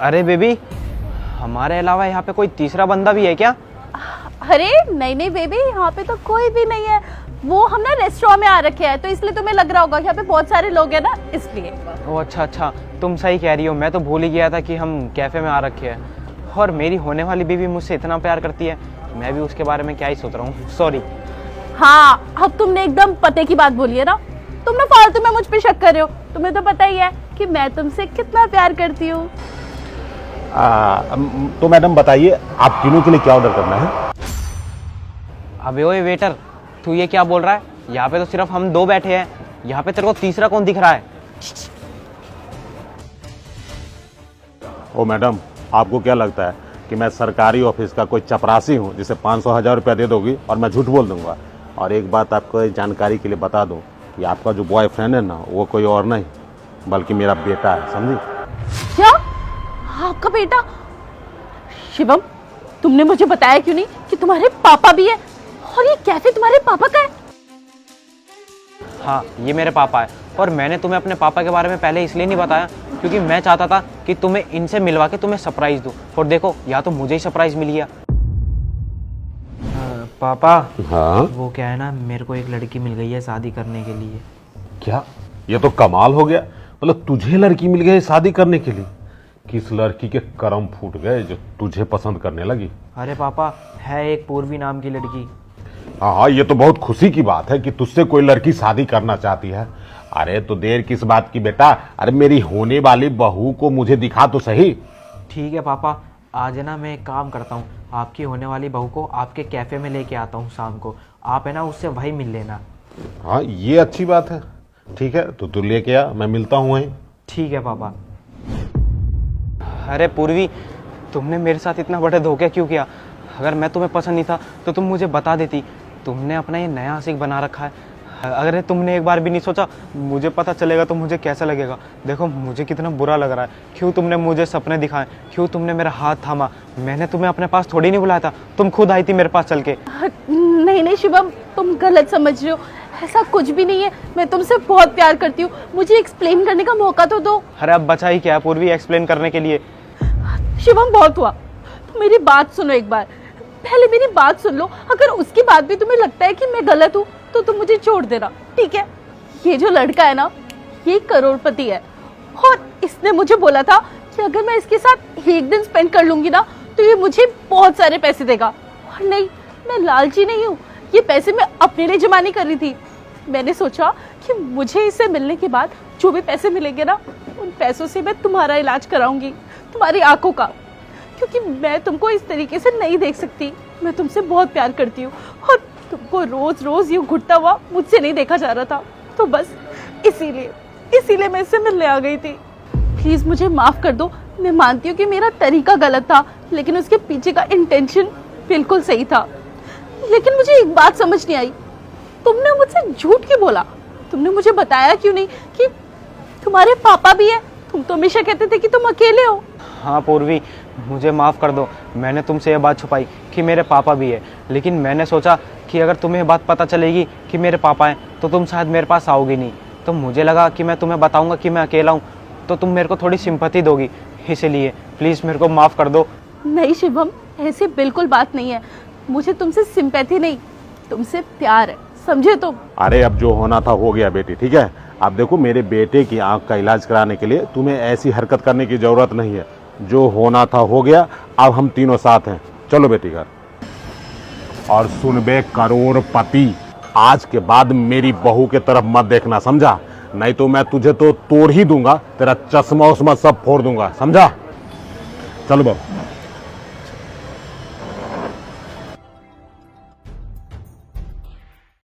अरे बेबी, हमारे अलावा यहाँ पे कोई तीसरा बंदा भी है क्या? अरे नहीं नहीं बेबी, यहाँ पे तो कोई भी नहीं है। वो हम ना रेस्टोरेंट में आ रखे हैं, तो इसलिए तुम्हें लग रहा होगा यहाँ पे बहुत सारे लोग हैं ना, इसलिए। ओ अच्छा अच्छा, तुम सही कह रही हो। मैं तो भूल ही गया था कि हम कैफे में आ रखे हैं। और मेरी होने वाली बीवी मुझसे इतना प्यार करती है, मैं भी उसके बारे में क्या ही सोच रहा हूँ। सॉरी। हाँ, अब तुमने एकदम पते की बात बोली है ना। तुम ना फालतू में मुझ पे शक कर रहे हो। तुम्हें तो पता ही है कि मैं तुमसे कितना प्यार करती हूँ। तो मैडम बताइए, आप तीनों के लिए क्या ऑर्डर करना है? अबे ओए वेटर, तू ये क्या बोल रहा है? यहाँ पे तो सिर्फ हम दो बैठे हैं, यहाँ पे तेरे को तीसरा कौन दिख रहा है? ओ मैडम, आपको क्या लगता है कि मैं सरकारी ऑफिस का कोई चपरासी हूँ जिसे 500,000 रुपया दे दोगी और मैं झूठ बोल दूंगा? और एक बात आपको जानकारी के लिए बता दूं कि आपका जो बॉयफ्रेंड है ना, वो कोई और नहीं बल्कि मेरा बेटा है, समझी? क्या? आपका बेटा? शिवम, तुमने मुझे बताया क्यों नहीं कि तुम्हारे पापा भी है? और ये कैफे तुम्हारे पापा का है? हाँ, ये मेरे पापा है। और मैंने तुम्हें अपने पापा के बारे में पहले इसलिए नहीं बताया क्योंकि मैं चाहता था कि तुम्हें इनसे मिलवा के तुम्हें सरप्राइज दूं। और देखो, या तो मुझे ही सरप्राइज मिल गया। पापा, हाँ? वो क्या है ना, मेरे को एक लड़की मिल गई है शादी करने के लिए। क्या? ये तो कमाल हो गया। मतलब तुझे लड़की मिल गई शादी करने के लिए? किस लड़की के कर्म फूट गए जो तुझे पसंद करने लगी? अरे पापा, है एक पूर्वी नाम की लड़की। हाँ, ये तो बहुत खुशी की बात है कि तुझसे कोई लड़की शादी करना चाहती है। अरे तो देर किस बात की बेटा, अरे मेरी होने वाली बहू को मुझे दिखा तो सही। ठीक है पापा, आज है ना मैं एक काम करता हूँ, आपकी होने वाली बहू को आपके कैफे में लेके आता हूँ शाम को। आप है ना उससे वही मिल लेना। हाँ, ये अच्छी बात है। ठीक है, तो तू लेके आ, मैं मिलता हूँ वहीं। ठीक है पापा। अरे पूर्वी, तुमने मेरे साथ इतना बड़ा धोखा क्यों किया? अगर मैं तुम्हें पसंद नहीं था तो तुम मुझे बता देती। तुमने अपना ये नया आशिक बना रखा है। अगर तुमने एक बार भी नहीं सोचा मुझे पता चलेगा तो मुझे कैसा लगेगा? देखो, मुझे कितना बुरा लग रहा है। क्यों तुमने मुझे सपने दिखाए? क्यों तुमने मेरा हाथ थामा? मैंने तुम्हें अपने पास थोड़ी नहीं बुलाया था, तुम खुद आई थी मेरे पास चल के। नहीं नहीं शिवम, तुम गलत समझ रहे हो। ऐसा कुछ भी नहीं है। मैं तुमसे बहुत प्यार करती हूँ। मुझे एक्सप्लेन करने का मौका तो दो। अरे अब बचा ही क्या पूर्वी एक्सप्लेन करने के लिए? शिवम, बहुत हुआ। तो मेरी बात सुनो एक बार। पहले मेरी बात सुन लो। अगर उसके बाद भी तुम्हें लगता है कि मैं गलत हूँ तो तुम मुझे छोड़ देना, ठीक है? ये जो लड़का है ना, ये करोड़पति है। और इसने मुझे बोला था कि अगर मैं इसके साथ एक दिन स्पेंड कर लूंगी ना तो ये मुझे बहुत सारे पैसे देगा। और नहीं, मैं लालची नहीं हूँ। ये पैसे मैं अपने लिए जमा नहीं कर रही थी। मैंने सोचा कि मुझे इससे मिलने के बाद जो भी पैसे मिलेंगे ना, उन पैसों से मैं तुम्हारा इलाज कराऊंगी, तुम्हारी आंखों का। क्योंकि मैं तुमको इस तरीके से नहीं देख सकती। मैं तुमसे बहुत प्यार करती हूँ और तुमको रोज रोज यूं घुटता हुआ मुझसे नहीं देखा जा रहा था। तो बस इसीलिए मैं इससे मिलने आ गई थी। प्लीज मुझे माफ कर दो। मैं मानती हूँ कि मेरा तरीका गलत था, लेकिन उसके पीछे का इंटेंशन बिल्कुल सही था। लेकिन मुझे एक बात समझ नहीं आई, तुमने मुझसे झूठ क्यों बोला? तुमने मुझे बताया क्यों नहीं कि तुम्हारे पापा भी है? तुम तो हमेशा कहते थे कि तुम अकेले हो। हाँ पूर्वी, मुझे माफ़ कर दो। मैंने तुमसे ये बात छुपाई कि मेरे पापा भी है, लेकिन मैंने सोचा कि अगर तुम्हें बात पता चलेगी कि मेरे पापा हैं तो तुम शायद मेरे पास आओगी नहीं। तो मुझे लगा कि मैं तुम्हें बताऊंगा कि मैं अकेला हूँ तो तुम मेरे को थोड़ी सिंपैथी दोगी, इसीलिए प्लीज़ मेरे को माफ़ कर दो। नहीं शिवम, ऐसी बिल्कुल बात नहीं है। मुझे तुमसे सिंपैथी नहीं, तुमसे प्यार है, समझे तुम? अरे अब जो होना था हो गया बेटी, ठीक है? आप देखो, मेरे बेटे की आंख का इलाज कराने के लिए तुम्हें ऐसी हरकत करने की जरूरत नहीं है। जो होना था हो गया। अब हम तीनों साथ हैं। चलो बेटी घर। और सुन बे करोड़पति, आज के बाद मेरी बहू के तरफ मत देखना, समझा? नहीं तो मैं तुझे तो तोड़ ही दूंगा, तेरा चश्मा उस्मा सब फोड़ दूंगा, समझा? चलो बाबू।